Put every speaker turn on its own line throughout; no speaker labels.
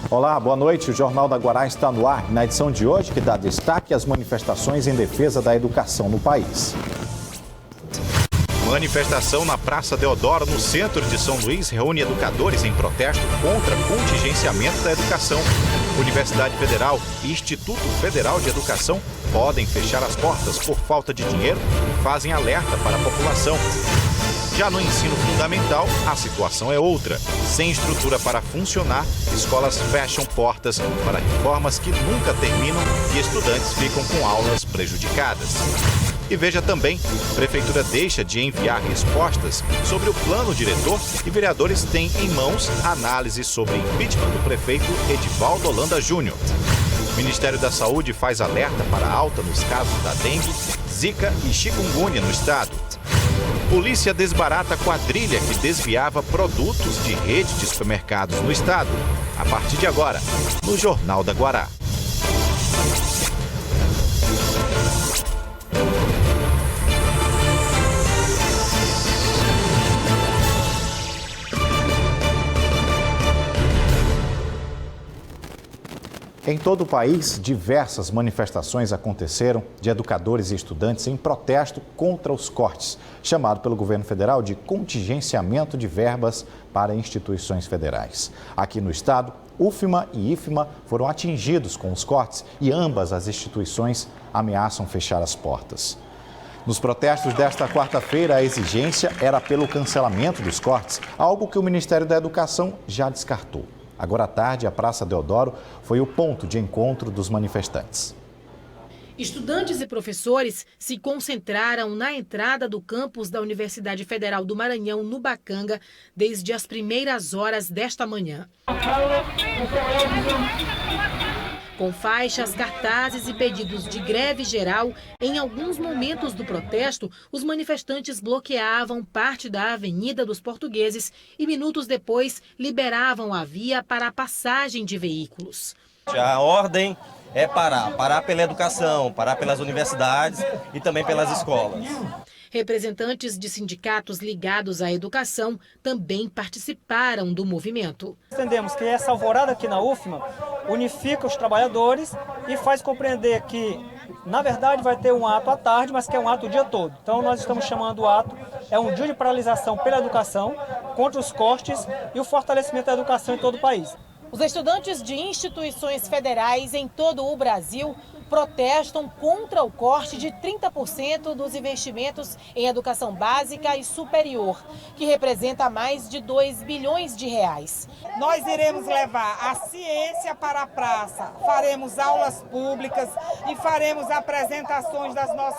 Olá, boa noite. O Jornal da Guará está no ar. Na edição de hoje, que dá destaque às manifestações em defesa da educação no país.
Manifestação na Praça Deodoro, no centro de São Luís, reúne educadores em protesto contra contingenciamento da educação. Universidade Federal e Instituto Federal de Educação podem fechar as portas por falta de dinheiro e fazem alerta para a população. Já no ensino fundamental, a situação é outra. Sem estrutura para funcionar, escolas fecham portas para reformas que nunca terminam e estudantes ficam com aulas prejudicadas. E veja também, a Prefeitura deixa de enviar respostas sobre o plano diretor e vereadores têm em mãos análise sobre impeachment do prefeito Edivaldo Holanda Júnior. O Ministério da Saúde faz alerta para alta nos casos da dengue, zika e chikungunya no estado. Polícia desbarata quadrilha que desviava produtos de rede de supermercados no estado. A partir de agora, no Jornal da Guará.
Em todo o país, diversas manifestações aconteceram de educadores e estudantes em protesto contra os cortes, chamado pelo governo federal de contingenciamento de verbas para instituições federais. Aqui no estado, UFMA e IFMA foram atingidos com os cortes e ambas as instituições ameaçam fechar as portas. Nos protestos desta quarta-feira, a exigência era pelo cancelamento dos cortes, algo que o Ministério da Educação já descartou. Agora à tarde, a Praça Deodoro foi o ponto de encontro dos manifestantes.
Estudantes e professores se concentraram na entrada do campus da Universidade Federal do Maranhão, no Bacanga, desde as primeiras horas desta manhã. Com faixas, cartazes e pedidos de greve geral, em alguns momentos do protesto, os manifestantes bloqueavam parte da Avenida dos Portugueses e, minutos depois, liberavam a via para a passagem de veículos.
A ordem é parar pela educação, parar pelas universidades e também pelas escolas.
Representantes de sindicatos ligados à educação também participaram do movimento.
Entendemos que essa alvorada aqui na UFMA unifica os trabalhadores e faz compreender que, na verdade, vai ter um ato à tarde, mas que é um ato o dia todo. Então nós estamos chamando o ato, é um dia de paralisação pela educação, contra os cortes e o fortalecimento da educação em todo o país.
Os estudantes de instituições federais em todo o Brasil protestam contra o corte de 30% dos investimentos em educação básica e superior, que representa mais de 2 bilhões de reais.
Nós iremos levar a ciência para a praça, faremos aulas públicas e faremos apresentações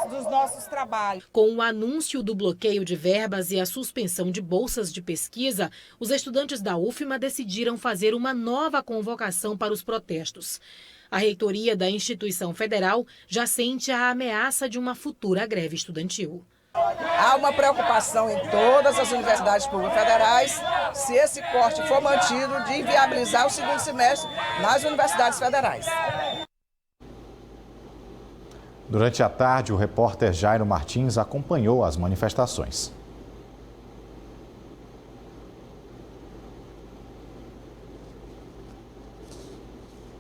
dos nossos trabalhos.
Com o anúncio do bloqueio de verbas e a suspensão de bolsas de pesquisa, os estudantes da UFMA decidiram fazer uma nova convocação para os protestos. A reitoria da instituição federal já sente a ameaça de uma futura greve estudantil.
Há uma preocupação em todas as universidades públicas federais, se esse corte for mantido, de inviabilizar o segundo semestre nas universidades federais.
Durante a tarde, o repórter Jairo Martins acompanhou as manifestações.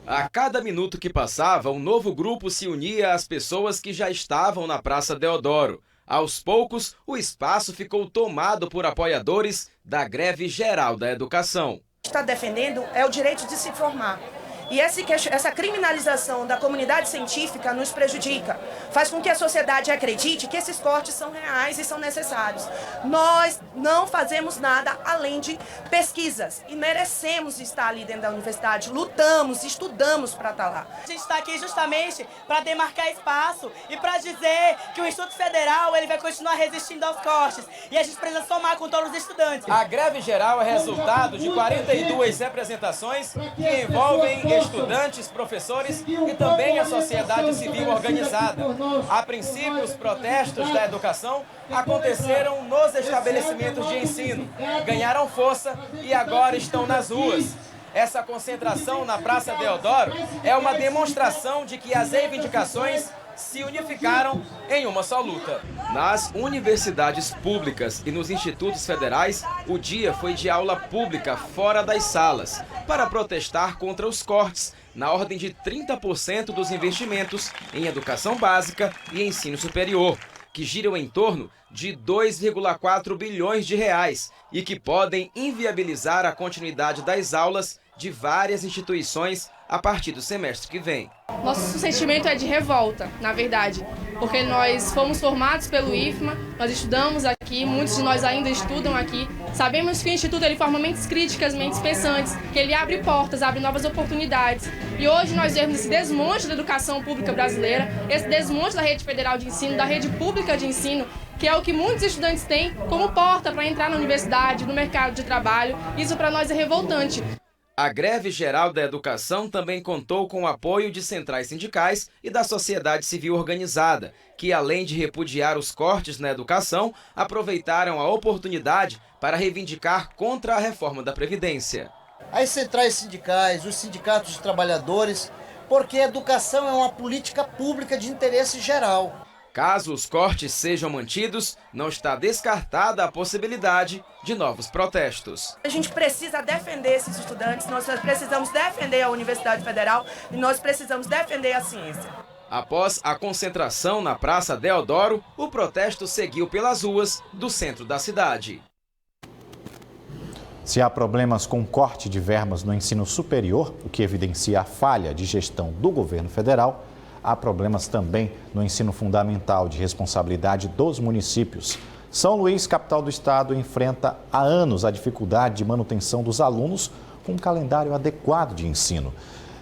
A cada minuto que passava, um novo grupo se unia às pessoas que já estavam na Praça Deodoro. Aos poucos, o espaço ficou tomado por apoiadores da greve geral da educação.
Está defendendo é o direito de se formar. E essa criminalização da comunidade científica nos prejudica. Faz com que a sociedade acredite que esses cortes são reais e são necessários. Nós não fazemos nada além de pesquisas e merecemos estar ali dentro da universidade. Lutamos, estudamos para estar lá.
A gente está aqui justamente para demarcar espaço e para dizer que o Instituto Federal ele vai continuar resistindo aos cortes. E a gente precisa somar com todos os estudantes.
A greve geral é resultado de 42 representações que envolvem estudantes, professores e também a sociedade civil organizada. A princípio, os protestos da educação aconteceram nos estabelecimentos de ensino, ganharam força e agora estão nas ruas. Essa concentração na Praça Deodoro é uma demonstração de que as reivindicações se unificaram em uma só luta. Nas universidades públicas e nos institutos federais, o dia foi de aula pública fora das salas, para protestar contra os cortes na ordem de 30% dos investimentos em educação básica e ensino superior, que giram em torno de 2,4 bilhões de reais e que podem inviabilizar a continuidade das aulas de várias instituições a partir do semestre que vem.
Nosso sentimento é de revolta, na verdade, porque nós fomos formados pelo IFMA, nós estudamos aqui, muitos de nós ainda estudam aqui. Sabemos que o Instituto ele forma mentes críticas, mentes pensantes, que ele abre portas, abre novas oportunidades. E hoje nós vemos esse desmonte da educação pública brasileira, esse desmonte da rede federal de ensino, da rede pública de ensino, que é o que muitos estudantes têm como porta para entrar na universidade, no mercado de trabalho. Isso para nós é revoltante.
A greve geral da educação também contou com o apoio de centrais sindicais e da sociedade civil organizada, que além de repudiar os cortes na educação, aproveitaram a oportunidade para reivindicar contra a reforma da Previdência.
As centrais sindicais, os sindicatos de trabalhadores, porque a educação é uma política pública de interesse geral.
Caso os cortes sejam mantidos, não está descartada a possibilidade de novos protestos.
A gente precisa defender esses estudantes, nós precisamos defender a Universidade Federal e nós precisamos defender a ciência.
Após a concentração na Praça Deodoro, o protesto seguiu pelas ruas do centro da cidade.
Se há problemas com corte de verbas no ensino superior, o que evidencia a falha de gestão do governo federal, há problemas também no ensino fundamental de responsabilidade dos municípios. São Luís, capital do estado, enfrenta há anos a dificuldade de manutenção dos alunos com um calendário adequado de ensino.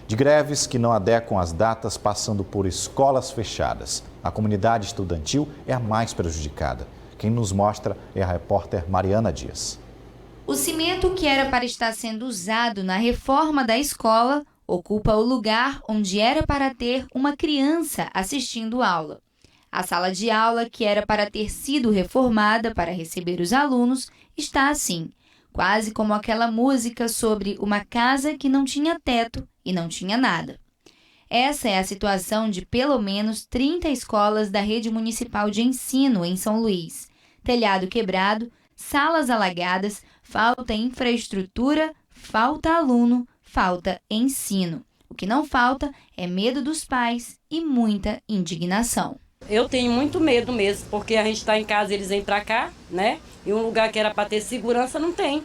De greves que não adequam as datas, passando por escolas fechadas. A comunidade estudantil é a mais prejudicada. Quem nos mostra é a repórter Mariana Dias.
O cimento que era para estar sendo usado na reforma da escola ocupa o lugar onde era para ter uma criança assistindo aula. A sala de aula, que era para ter sido reformada para receber os alunos, está assim, quase como aquela música sobre uma casa que não tinha teto e não tinha nada. Essa é a situação de pelo menos 30 escolas da rede municipal de ensino em São Luís. Telhado quebrado, salas alagadas, falta infraestrutura, falta aluno, falta ensino. O que não falta é medo dos pais e muita indignação.
Eu tenho muito medo mesmo, porque a gente está em casa, eles vêm para cá, né? E um lugar que era para ter segurança não tem,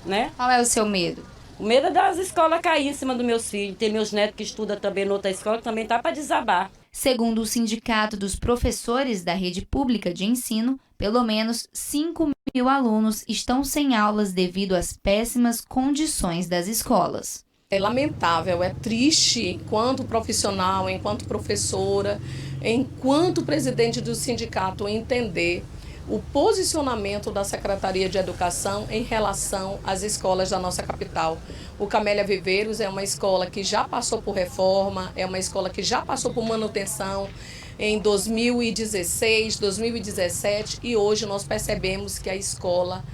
né?
Qual é o seu medo?
O medo é das escolas cair em cima dos meus filhos. Tem meus netos que estudam também em outra escola, que também tá para desabar.
Segundo o Sindicato dos Professores da Rede Pública de Ensino, pelo menos 5.000 alunos estão sem aulas devido às péssimas condições das escolas.
É lamentável, é triste enquanto profissional, enquanto professora, enquanto presidente do sindicato entender o posicionamento da Secretaria de Educação em relação às escolas da nossa capital. O Camélia Viveiros é uma escola que já passou por reforma, é uma escola que já passou por manutenção em 2016, 2017 e hoje nós percebemos que a escola,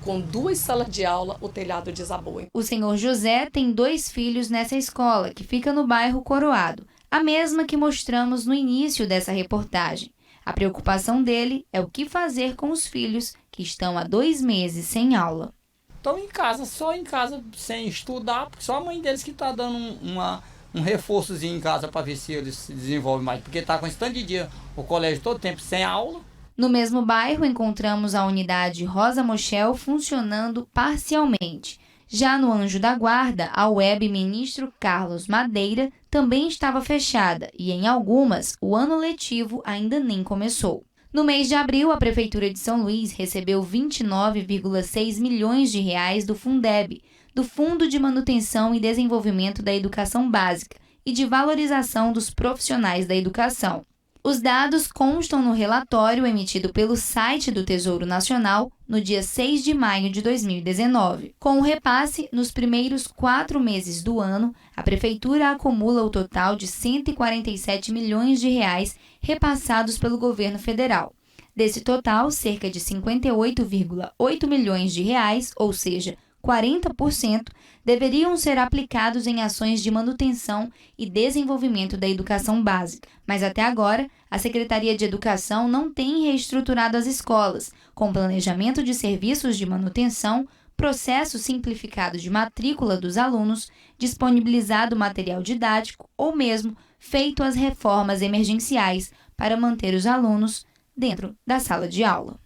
com 2 salas de aula, o telhado desabou.
O senhor José tem 2 filhos nessa escola, que fica no bairro Coroado, a mesma que mostramos no início dessa reportagem. A preocupação dele é o que fazer com os filhos que estão há 2 meses sem aula.
Estão em casa, só em casa, sem estudar, porque só a mãe deles que está dando um reforçozinho em casa para ver se eles se desenvolvem mais, porque está com esse tanto de dia o colégio todo tempo sem aula.
No mesmo bairro, encontramos a unidade Rosa Mochel funcionando parcialmente. Já no Anjo da Guarda, a web Ministro Carlos Madeira também estava fechada e, em algumas, o ano letivo ainda nem começou. No mês de abril, a Prefeitura de São Luís recebeu 29,6 milhões de reais do Fundeb, do Fundo de Manutenção e Desenvolvimento da Educação Básica e de Valorização dos Profissionais da Educação. Os dados constam no relatório emitido pelo site do Tesouro Nacional no dia 6 de maio de 2019. Com o repasse, nos primeiros 4 meses do ano, a Prefeitura acumula o total de 147 milhões de reais repassados pelo governo federal. Desse total, cerca de 58,8 milhões de reais, ou seja, 40% deveriam ser aplicados em ações de manutenção e desenvolvimento da educação básica. Mas até agora, a Secretaria de Educação não tem reestruturado as escolas, com planejamento de serviços de manutenção, processo simplificado de matrícula dos alunos, disponibilizado material didático ou mesmo feito as reformas emergenciais para manter os alunos dentro da sala de aula.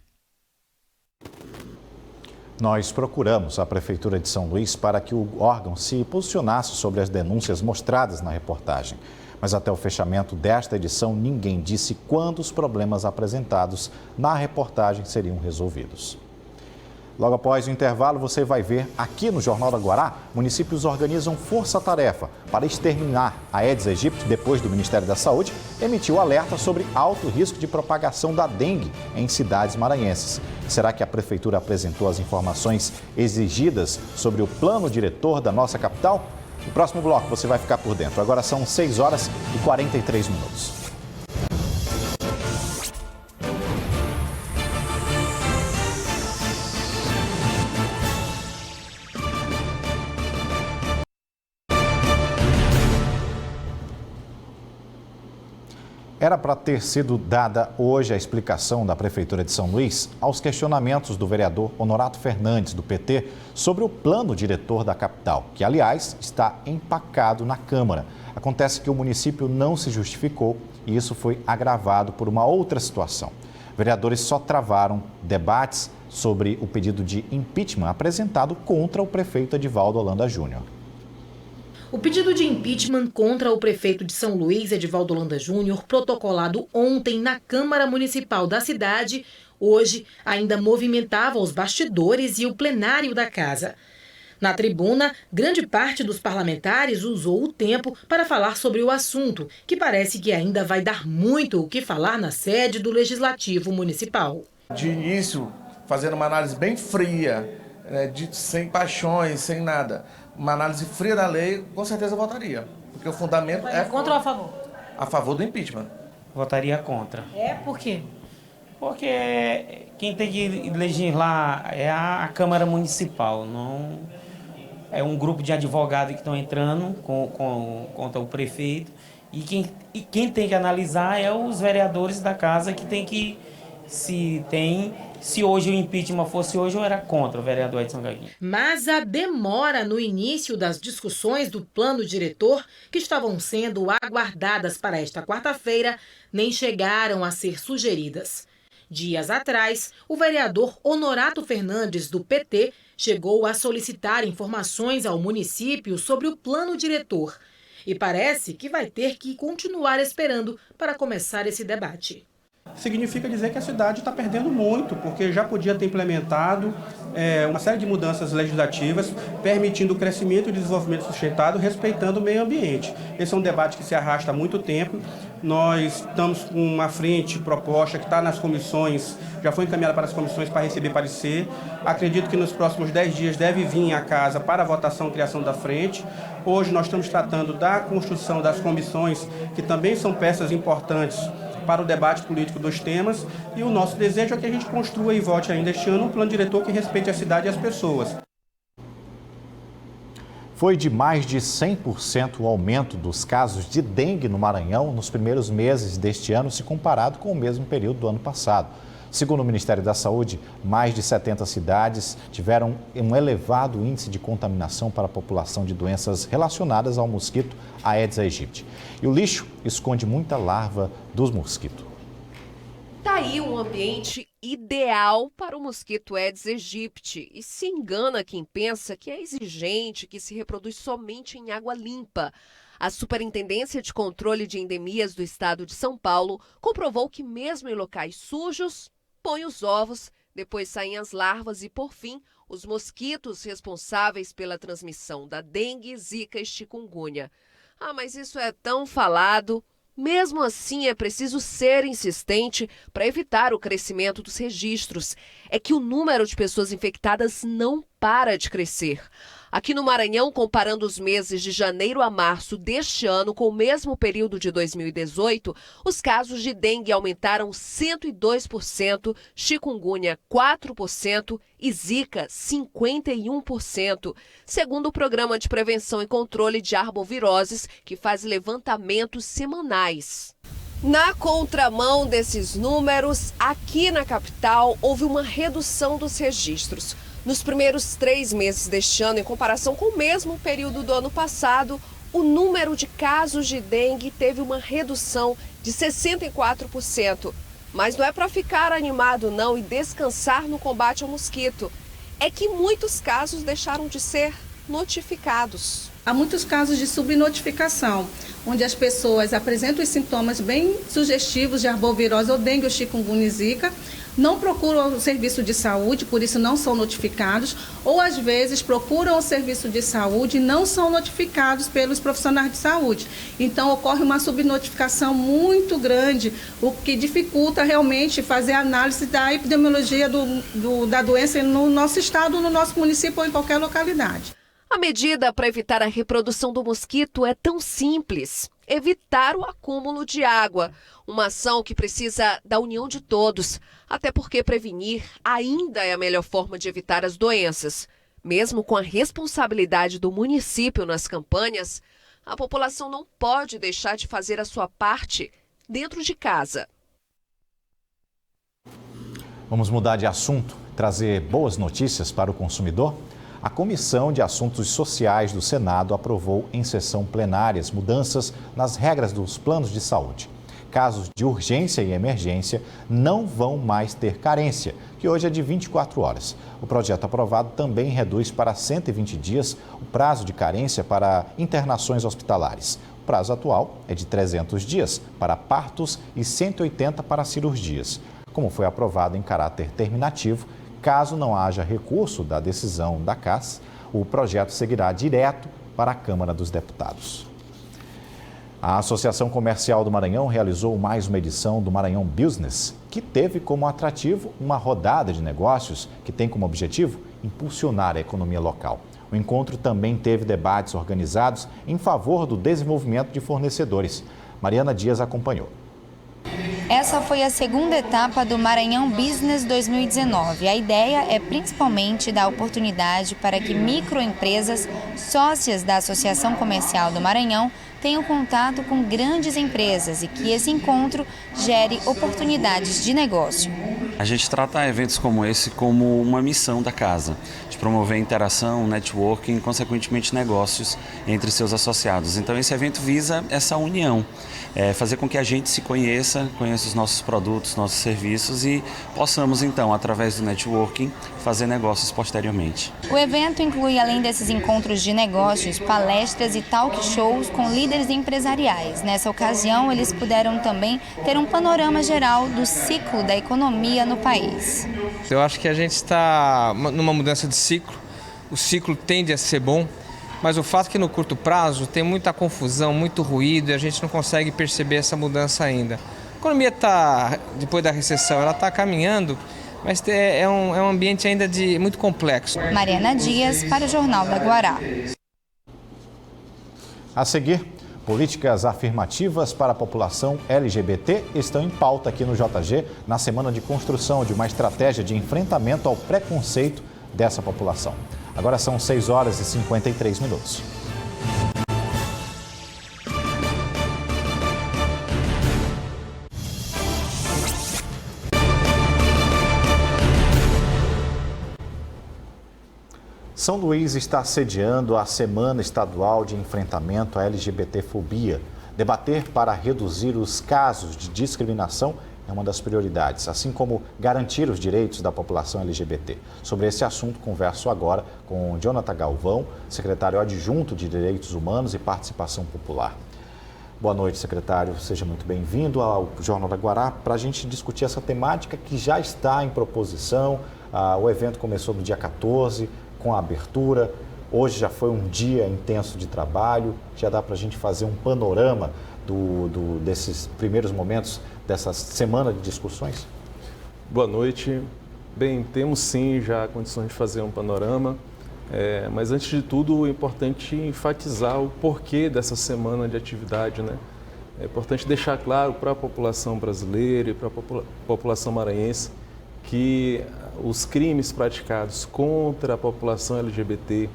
Nós procuramos a Prefeitura de São Luís para que o órgão se posicionasse sobre as denúncias mostradas na reportagem. Mas até o fechamento desta edição, ninguém disse quando os problemas apresentados na reportagem seriam resolvidos. Logo após o intervalo, você vai ver aqui no Jornal da Guará, municípios organizam força-tarefa para exterminar a Aedes aegypti depois do Ministério da Saúde emitiu alerta sobre alto risco de propagação da dengue em cidades maranhenses. Será que a Prefeitura apresentou as informações exigidas sobre o plano diretor da nossa capital? No próximo bloco você vai ficar por dentro. Agora são 6h43. Era para ter sido dada hoje a explicação da Prefeitura de São Luís aos questionamentos do vereador Honorato Fernandes, do PT, sobre o plano diretor da capital, que, aliás, está empacado na Câmara. Acontece que o município não se justificou e isso foi agravado por uma outra situação. Vereadores só travaram debates sobre o pedido de impeachment apresentado contra o prefeito Edivaldo Holanda Júnior.
O pedido de impeachment contra o prefeito de São Luís, Edivaldo Holanda Júnior, protocolado ontem na Câmara Municipal da cidade, hoje ainda movimentava os bastidores e o plenário da casa. Na tribuna, grande parte dos parlamentares usou o tempo para falar sobre o assunto, que parece que ainda vai dar muito o que falar na sede do Legislativo Municipal.
De início, fazendo uma análise bem fria, sem paixões, sem nada, uma análise fria da lei, com certeza votaria. Porque o fundamento é...
Contra ou a favor?
A favor do impeachment.
Votaria contra.
Por quê?
Porque quem tem que legislar é a Câmara Municipal, não é um grupo de advogados que estão entrando contra o prefeito. E quem tem que analisar é os vereadores da casa que tem que... Se hoje o impeachment fosse hoje, eu era contra o vereador Edson Gaguinho.
Mas a demora no início das discussões do plano diretor, que estavam sendo aguardadas para esta quarta-feira, nem chegaram a ser sugeridas. Dias atrás, o vereador Honorato Fernandes, do PT, chegou a solicitar informações ao município sobre o plano diretor. E parece que vai ter que continuar esperando para começar esse debate.
Significa dizer que a cidade está perdendo muito, porque já podia ter implementado uma série de mudanças legislativas, permitindo o crescimento e desenvolvimento sustentado, respeitando o meio ambiente. Esse é um debate que se arrasta há muito tempo. Nós estamos com uma frente proposta que está nas comissões, já foi encaminhada para as comissões para receber parecer. Acredito que nos próximos 10 dias deve vir à casa para a votação e criação da frente. Hoje nós estamos tratando da construção das comissões, que também são peças importantes para o debate político dos temas, e o nosso desejo é que a gente construa e vote ainda este ano um plano diretor que respeite a cidade e as pessoas.
Foi de mais de 100% o aumento dos casos de dengue no Maranhão nos primeiros meses deste ano, se comparado com o mesmo período do ano passado. Segundo o Ministério da Saúde, mais de 70 cidades tiveram um elevado índice de contaminação para a população de doenças relacionadas ao mosquito Aedes aegypti. E o lixo esconde muita larva dos mosquitos.
Tá aí um ambiente ideal para o mosquito Aedes aegypti. E se engana quem pensa que é exigente, que se reproduz somente em água limpa. A Superintendência de Controle de Endemias do Estado de São Paulo comprovou que mesmo em locais sujos, põe os ovos, depois saem as larvas e, por fim, os mosquitos responsáveis pela transmissão da dengue, zika e chikungunya. Ah, mas isso é tão falado. Mesmo assim, é preciso ser insistente para evitar o crescimento dos registros. É que o número de pessoas infectadas não para de crescer. Aqui no Maranhão, comparando os meses de janeiro a março deste ano com o mesmo período de 2018, os casos de dengue aumentaram 102%, chikungunya 4% e zika 51%, segundo o Programa de Prevenção e Controle de Arboviroses, que faz levantamentos semanais. Na contramão desses números, aqui na capital houve uma redução dos registros. Nos primeiros 3 meses deste ano, em comparação com o mesmo período do ano passado, o número de casos de dengue teve uma redução de 64%. Mas não é para ficar animado não e descansar no combate ao mosquito. É que muitos casos deixaram de ser notificados.
Há muitos casos de subnotificação, onde as pessoas apresentam os sintomas bem sugestivos de arbovirose ou dengue ou chikungunya e zika, não procuram o serviço de saúde, por isso não são notificados, ou às vezes procuram o serviço de saúde e não são notificados pelos profissionais de saúde. Então ocorre uma subnotificação muito grande, o que dificulta realmente fazer a análise da epidemiologia da doença no nosso estado, no nosso município ou em qualquer localidade.
A medida para evitar a reprodução do mosquito é tão simples: evitar o acúmulo de água. Uma ação que precisa da união de todos, até porque prevenir ainda é a melhor forma de evitar as doenças. Mesmo com a responsabilidade do município nas campanhas, a população não pode deixar de fazer a sua parte dentro de casa.
Vamos mudar de assunto, trazer boas notícias para o consumidor? A Comissão de Assuntos Sociais do Senado aprovou em sessão plenária as mudanças nas regras dos planos de saúde. Casos de urgência e emergência não vão mais ter carência, que hoje é de 24 horas. O projeto aprovado também reduz para 120 dias o prazo de carência para internações hospitalares. O prazo atual é de 300 dias para partos e 180 para cirurgias. Como foi aprovado em caráter terminativo, caso não haja recurso da decisão da CAS, o projeto seguirá direto para a Câmara dos Deputados. A Associação Comercial do Maranhão realizou mais uma edição do Maranhão Business, que teve como atrativo uma rodada de negócios que tem como objetivo impulsionar a economia local. O encontro também teve debates organizados em favor do desenvolvimento de fornecedores. Mariana Dias acompanhou.
Essa foi a segunda etapa do Maranhão Business 2019. A ideia é principalmente dar oportunidade para que microempresas, sócias da Associação Comercial do Maranhão, tenham contato com grandes empresas e que esse encontro gere oportunidades de negócio.
A gente trata eventos como esse como uma missão da casa, de promover interação, networking e, consequentemente, negócios entre seus associados. Então, esse evento visa essa união, fazer com que a gente se conheça os nossos produtos, nossos serviços e possamos, então, através do networking, fazer negócios posteriormente.
O evento inclui, além desses encontros de negócios, palestras e talk shows com líderes empresariais. Nessa ocasião, eles puderam também ter um panorama geral do ciclo da economia no país.
Eu acho que a gente está numa mudança de ciclo. O ciclo tende a ser bom, mas o fato é que no curto prazo tem muita confusão, muito ruído e a gente não consegue perceber essa mudança ainda. A economia está, depois da recessão, ela está caminhando, mas é um ambiente ainda muito complexo.
Mariana Dias, para o Jornal da Guará.
A seguir, políticas afirmativas para a população LGBT estão em pauta aqui no JG na semana de construção de uma estratégia de enfrentamento ao preconceito dessa população. Agora são 6 horas e 53 minutos. São Luís está sediando a Semana Estadual de Enfrentamento à LGBTfobia. Debater para reduzir os casos de discriminação é uma das prioridades, assim como garantir os direitos da população LGBT. Sobre esse assunto, converso agora com Jonathan Galvão, secretário adjunto de Direitos Humanos e Participação Popular. Boa noite, secretário. Seja muito bem-vindo ao Jornal da Guará para a gente discutir essa temática que já está em proposição. O evento começou no dia 14, com a abertura. Hoje já foi um dia intenso de trabalho. Já dá para a gente fazer um panorama desses primeiros momentos dessa semana de discussões?
Boa noite. Bem, temos sim já condições de fazer um panorama.
Mas antes de tudo, é importante enfatizar o porquê dessa semana de atividade, né? É importante deixar claro para a população brasileira e para a população maranhense que os crimes praticados contra a população LGBT,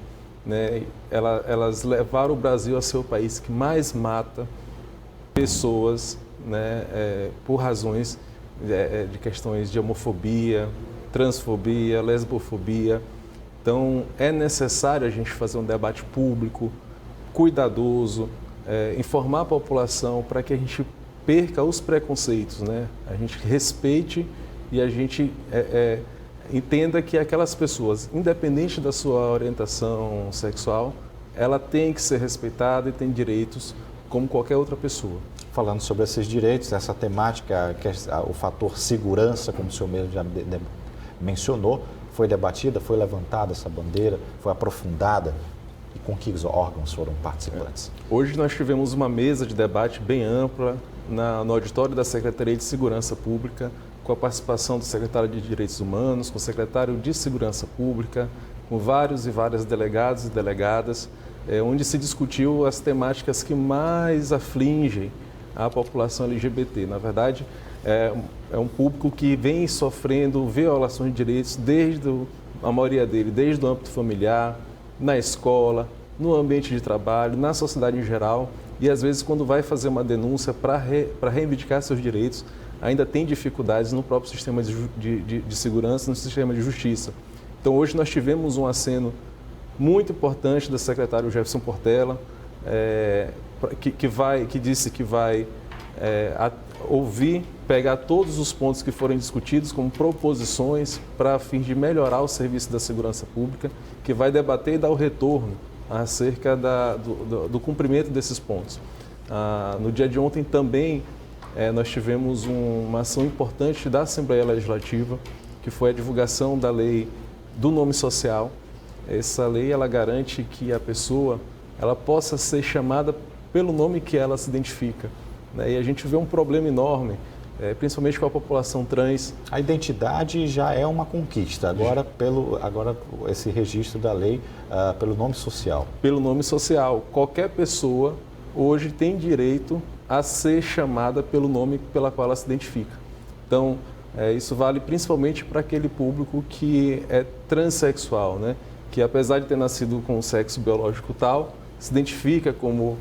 né, elas levaram o Brasil a ser o país que mais mata pessoas, né, por razões de questões de homofobia, transfobia, lesbofobia. Então, é necessário a gente fazer um debate público, cuidadoso, informar a população para que a gente perca os preconceitos, né? A gente respeite e a gente entenda que aquelas pessoas, independente da sua orientação sexual, ela tem que ser respeitada e tem direitos como qualquer outra pessoa.
Falando sobre esses direitos, essa temática, que é o fator segurança, como o senhor mesmo já mencionou, foi debatida, foi levantada essa bandeira, foi aprofundada? E com que órgãos foram participantes?
Hoje nós tivemos uma mesa de debate bem ampla no auditório da Secretaria de Segurança Pública, com a participação do secretário de Direitos Humanos, com o secretário de Segurança Pública, com vários e várias delegados e delegadas, onde se discutiu as temáticas que mais afligem a população LGBT. Na verdade, é um público que vem sofrendo violações de direitos a maioria dele, desde o âmbito familiar, na escola, no ambiente de trabalho, na sociedade em geral, e às vezes quando vai fazer uma denúncia para reivindicar seus direitos, ainda tem dificuldades no próprio sistema de segurança, no sistema de justiça. Então hoje nós tivemos um aceno muito importante do secretário Jefferson Portela, que disse que vai ouvir, pegar todos os pontos que forem discutidos como proposições para fim de melhorar o serviço da segurança pública, que vai debater e dar o retorno acerca do cumprimento desses pontos. No dia de ontem também nós tivemos uma ação importante da Assembleia Legislativa, que foi a divulgação da lei do nome social. Essa lei ela garante que a pessoa ela possa ser chamada pelo nome que ela se identifica, né? E a gente vê um problema enorme, principalmente com a população trans.
A identidade já é uma conquista, agora esse registro da lei pelo nome social.
Pelo nome social. Qualquer pessoa hoje tem direito a ser chamada pelo nome pela qual ela se identifica. Então, isso vale principalmente para aquele público que é transexual, né? Que apesar de ter nascido com o sexo biológico tal, se identifica como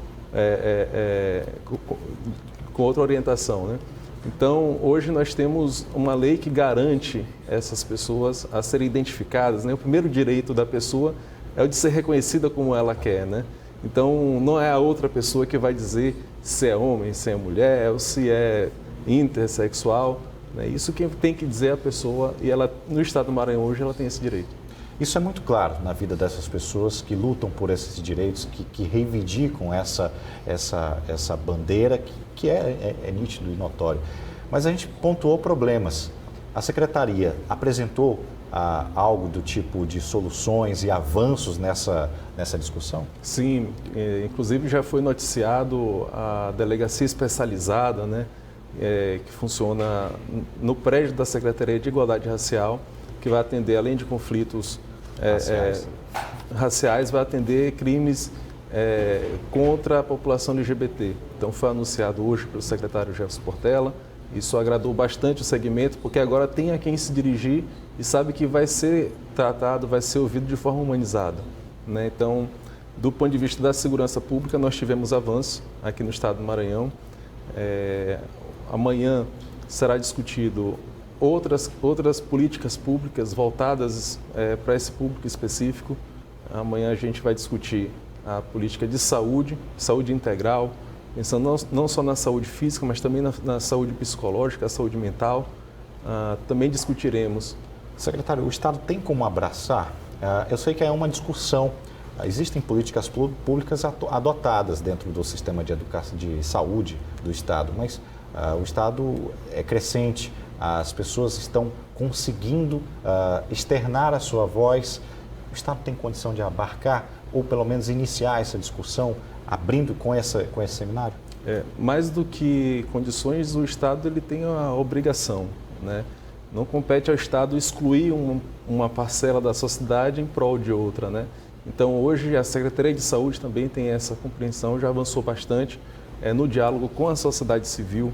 com outra orientação, né? Então, hoje nós temos uma lei que garante essas pessoas a serem identificadas, né? O primeiro direito da pessoa é o de ser reconhecida como ela quer, né? Então, não é a outra pessoa que vai dizer se é homem, se é mulher, ou se é intersexual, né? Isso quem tem que dizer é a pessoa, e ela, no estado do Maranhão hoje, ela tem esse direito.
Isso é muito claro na vida dessas pessoas que lutam por esses direitos, que reivindicam essa bandeira que é nítido e notório. Mas a gente pontuou problemas. A Secretaria apresentou algo do tipo de soluções e avanços nessa discussão?
Sim, inclusive já foi noticiado a delegacia especializada, né, que funciona no prédio da Secretaria de Igualdade Racial, que vai atender, além de conflitos raciais, vai atender crimes contra a população LGBT. Então foi anunciado hoje pelo secretário Jefferson Portela. Isso agradou bastante o segmento, porque agora tem a quem se dirigir e sabe que vai ser tratado, vai ser ouvido de forma humanizada, né? Então, do ponto de vista da segurança pública, nós tivemos avanço aqui no estado do Maranhão. Amanhã será discutido outras políticas públicas voltadas para esse público específico. Amanhã a gente vai discutir a política de saúde integral, pensando não só na saúde física, mas também na saúde psicológica, a saúde mental. Também discutiremos.
Secretário, o Estado tem como abraçar? Eu sei que é uma discussão. Existem políticas públicas adotadas dentro do sistema de saúde do Estado, mas o Estado é crescente, as pessoas estão conseguindo externar a sua voz. O Estado tem condição de abarcar, ou pelo menos iniciar essa discussão, abrindo com esse seminário?
Mais do que condições, o Estado ele tem a obrigação, né? Não compete ao Estado excluir uma parcela da sociedade em prol de outra, né? Então, hoje, a Secretaria de Saúde também tem essa compreensão, já avançou bastante no diálogo com a sociedade civil.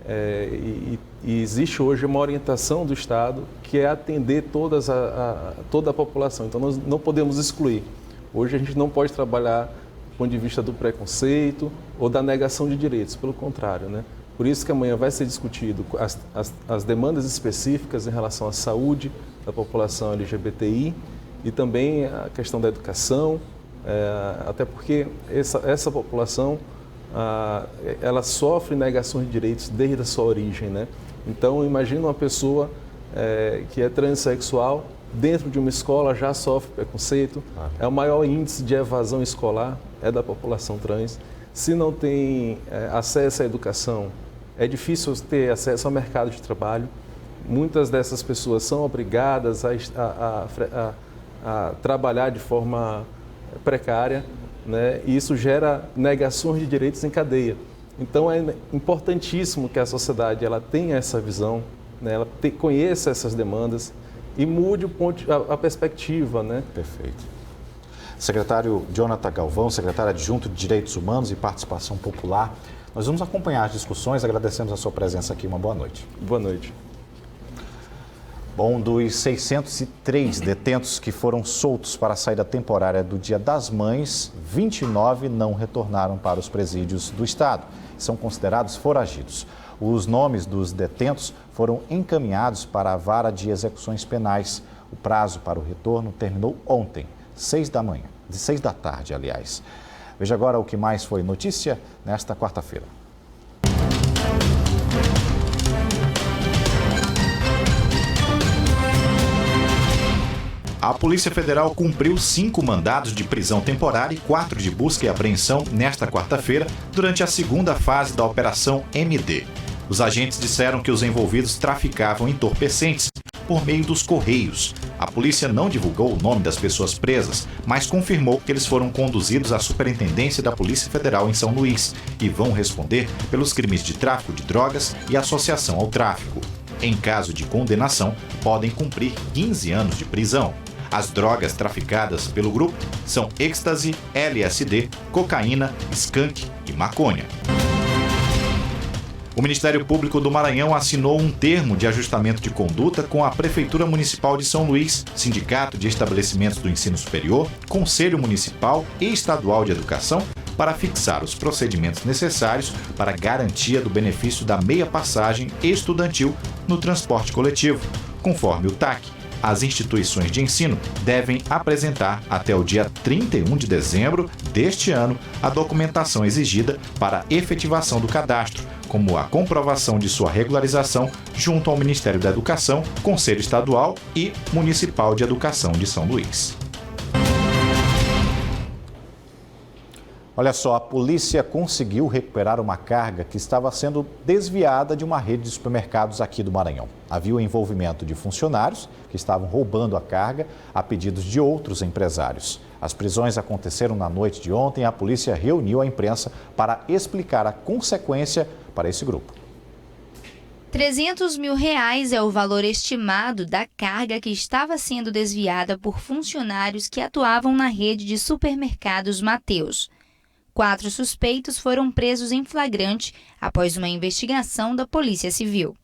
E existe hoje uma orientação do Estado que é atender toda a população. Então, nós não podemos excluir. Hoje, a gente não pode trabalhar do ponto de vista do preconceito ou da negação de direitos, pelo contrário, né? Por isso que amanhã vai ser discutido as demandas específicas em relação à saúde da população LGBTI e também a questão da educação, até porque essa população ela sofre negações de direitos desde a sua origem, né? Então, imagina uma pessoa que é transexual, dentro de uma escola já sofre preconceito, é o maior índice de evasão escolar, é da população trans. Se não tem acesso à educação, é difícil ter acesso ao mercado de trabalho. Muitas dessas pessoas são obrigadas a trabalhar de forma precária, né? E isso gera negações de direitos em cadeia. Então é importantíssimo que a sociedade ela tenha essa visão, né? Ela conheça essas demandas e mude a perspectiva, né?
Perfeito. Secretário Jonathan Galvão, secretário adjunto de Direitos Humanos e Participação Popular, nós vamos acompanhar as discussões, agradecemos a sua presença aqui, uma boa noite.
Boa noite.
Bom, dos 603 detentos que foram soltos para a saída temporária do Dia das Mães, 29 não retornaram para os presídios do Estado. São considerados foragidos. Os nomes dos detentos foram encaminhados para a Vara de Execuções Penais. O prazo para o retorno terminou ontem, 6 da tarde, aliás. Veja agora o que mais foi notícia nesta quarta-feira. A Polícia Federal cumpriu 5 mandados de prisão temporária e 4 de busca e apreensão nesta quarta-feira, durante a segunda fase da Operação MD. Os agentes disseram que os envolvidos traficavam entorpecentes por meio dos correios. A polícia não divulgou o nome das pessoas presas, mas confirmou que eles foram conduzidos à Superintendência da Polícia Federal em São Luís e vão responder pelos crimes de tráfico de drogas e associação ao tráfico. Em caso de condenação, podem cumprir 15 anos de prisão. As drogas traficadas pelo grupo são êxtase, LSD, cocaína, skunk e maconha. O Ministério Público do Maranhão assinou um termo de ajustamento de conduta com a Prefeitura Municipal de São Luís, Sindicato de Estabelecimentos do Ensino Superior, Conselho Municipal e Estadual de Educação, para fixar os procedimentos necessários para a garantia do benefício da meia passagem estudantil no transporte coletivo. Conforme o TAC, as instituições de ensino devem apresentar até o dia 31 de dezembro deste ano a documentação exigida para a efetivação do cadastro, como a comprovação de sua regularização junto ao Ministério da Educação, Conselho Estadual e Municipal de Educação de São Luís. Olha só, a polícia conseguiu recuperar uma carga que estava sendo desviada de uma rede de supermercados aqui do Maranhão. Havia o envolvimento de funcionários que estavam roubando a carga a pedidos de outros empresários. As prisões aconteceram na noite de ontem. A polícia reuniu a imprensa para explicar a consequência para esse grupo.
R$300 mil é o valor estimado da carga que estava sendo desviada por funcionários que atuavam na rede de supermercados Mateus. 4 suspeitos foram presos em flagrante após uma investigação da Polícia Civil.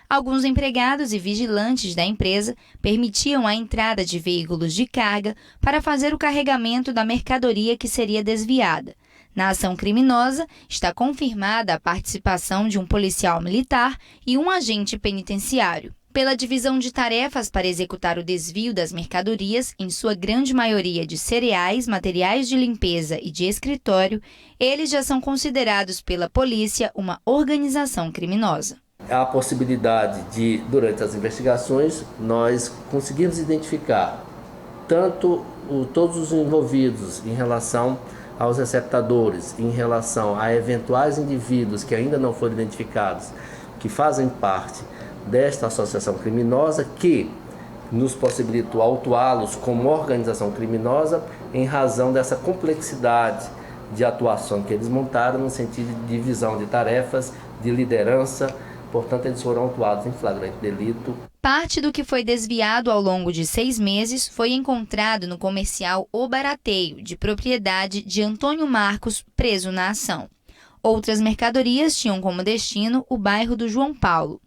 Alguns empregados e vigilantes da empresa permitiam a entrada de veículos de carga para fazer o carregamento da mercadoria que seria desviada. Na ação criminosa, está confirmada a participação de um policial militar e um agente penitenciário. Pela divisão de tarefas para executar o desvio das mercadorias, em sua grande maioria de cereais, materiais de limpeza e de escritório, eles já são considerados pela polícia uma organização criminosa.
Há a possibilidade de, durante as investigações, nós conseguirmos identificar tanto todos os envolvidos em relação aos receptadores, em relação a eventuais indivíduos que ainda não foram identificados, que fazem parte desta associação criminosa, que nos possibilitou autuá-los como organização criminosa em razão dessa complexidade de atuação que eles montaram no sentido de divisão de tarefas, de liderança, Portanto, eles foram autuados em flagrante delito.
Parte do que foi desviado ao longo de 6 meses foi encontrado no comercial O Barateio, de propriedade de Antônio Marcos, preso na ação. Outras mercadorias tinham como destino o bairro do João Paulo.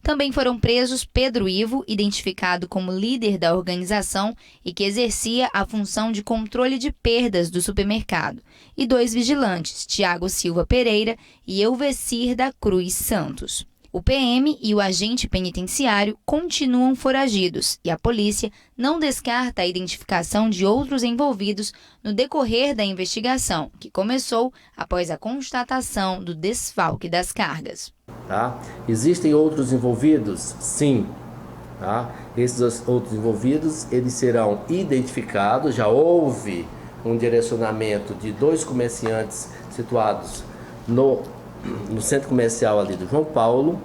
Também foram presos Pedro Ivo, identificado como líder da organização e que exercia a função de controle de perdas do supermercado, e 2 vigilantes, Tiago Silva Pereira e Elvecir da Cruz Santos. O PM e o agente penitenciário continuam foragidos e a polícia não descarta a identificação de outros envolvidos no decorrer da investigação, que começou após a constatação do desfalque das cargas.
Tá? Existem outros envolvidos? Sim. Tá? Esses outros envolvidos, eles serão identificados. Já houve um direcionamento de 2 comerciantes situados no centro comercial ali do João Paulo,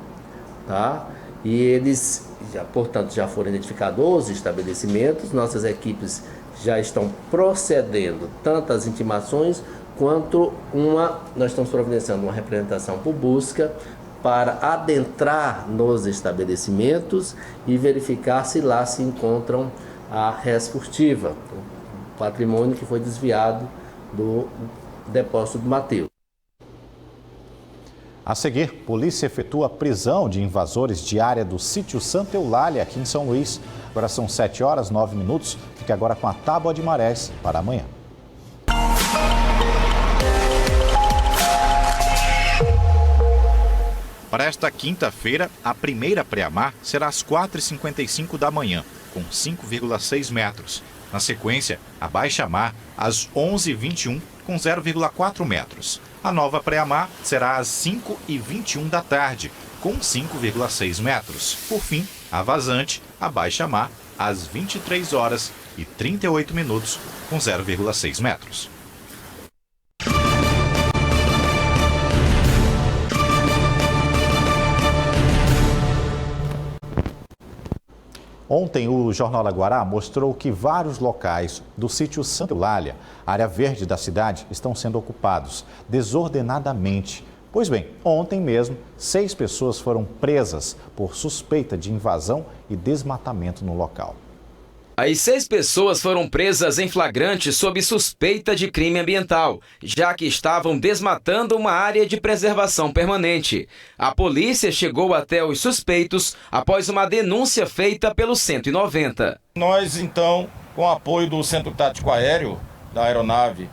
tá? E eles, portanto, já foram identificados os estabelecimentos. Nossas equipes já estão procedendo tanto às intimações quanto nós estamos providenciando uma representação por busca para adentrar nos estabelecimentos e verificar se lá se encontram a res furtiva, o patrimônio que foi desviado do depósito do Mateus.
A seguir, polícia efetua a prisão de invasores de área do sítio Santa Eulália, aqui em São Luís. Agora são 7h09. Fique agora com a Tábua de Marés para amanhã. Para esta quinta-feira, a primeira pré-mar será às 4h55 da manhã, com 5,6 metros. Na sequência, a baixa-mar às 11h21, com 0,4 metros. A nova pré-mar será às 5h21 da tarde, com 5,6 metros. Por fim, a vazante, a baixa-mar, às 23h38, com 0,6 metros. Ontem, o Jornal da Guará mostrou que vários locais do sítio Santa Eulália, área verde da cidade, estão sendo ocupados desordenadamente. Pois bem, ontem mesmo, 6 pessoas foram presas por suspeita de invasão e desmatamento no local.
As 6 pessoas foram presas em flagrante sob suspeita de crime ambiental, já que estavam desmatando uma área de preservação permanente. A polícia chegou até os suspeitos após uma denúncia feita pelo 190.
Nós, então, com o apoio do Centro Tático Aéreo da aeronave,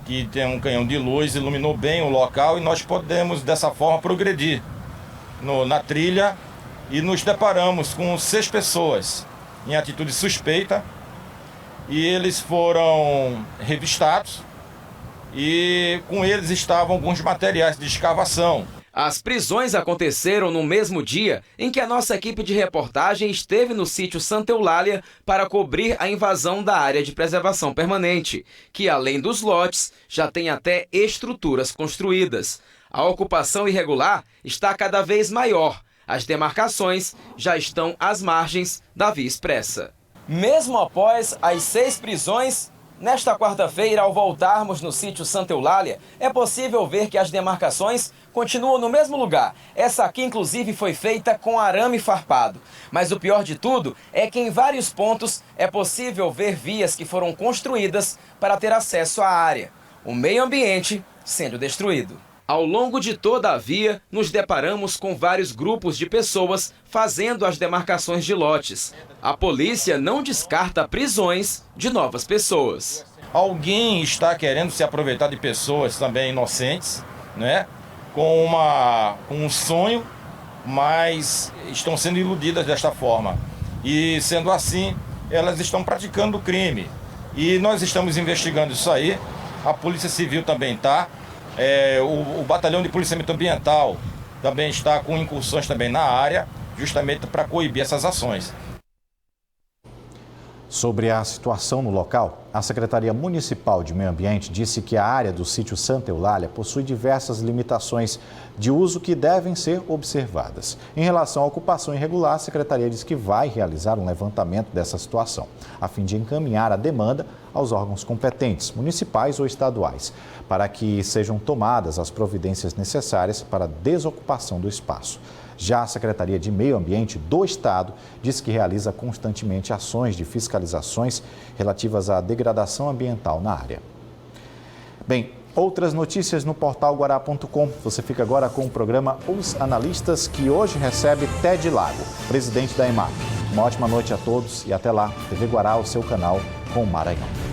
que tem um canhão de luz, iluminou bem o local e nós podemos, dessa forma, progredir na trilha e nos deparamos com 6 pessoas em atitude suspeita, e eles foram revistados e com eles estavam alguns materiais de escavação.
As prisões aconteceram no mesmo dia em que a nossa equipe de reportagem esteve no sítio Santa Eulália para cobrir a invasão da área de preservação permanente, que além dos lotes, já tem até estruturas construídas. A ocupação irregular está cada vez maior. As demarcações já estão às margens da Via Expressa.
Mesmo após as 6 prisões, nesta quarta-feira, ao voltarmos no sítio Santa Eulália, é possível ver que as demarcações continuam no mesmo lugar. Essa aqui, inclusive, foi feita com arame farpado. Mas o pior de tudo é que em vários pontos é possível ver vias que foram construídas para ter acesso à área. O meio ambiente sendo destruído. Ao longo de toda a via, nos deparamos com vários grupos de pessoas fazendo as demarcações de lotes. A polícia não descarta prisões de novas pessoas.
Alguém está querendo se aproveitar de pessoas também inocentes, né? Com um sonho, mas estão sendo iludidas desta forma. E sendo assim, elas estão praticando o crime. E nós estamos investigando isso aí, a Polícia Civil também está. O Batalhão de Policiamento Ambiental também está com incursões também na área, justamente para coibir essas ações.
Sobre a situação no local, a Secretaria Municipal de Meio Ambiente disse que a área do sítio Santa Eulália possui diversas limitações de uso que devem ser observadas. Em relação à ocupação irregular, a Secretaria diz que vai realizar um levantamento dessa situação, a fim de encaminhar a demanda aos órgãos competentes, municipais ou estaduais, para que sejam tomadas as providências necessárias para a desocupação do espaço. Já a Secretaria de Meio Ambiente do Estado diz que realiza constantemente ações de fiscalizações relativas à degradação ambiental na área. Bem, outras notícias no portal Guará.com. Você fica agora com o programa Os Analistas, que hoje recebe Ted Lago, presidente da EMAP. Uma ótima noite a todos e até lá. TV Guará, o seu canal com o Maranhão.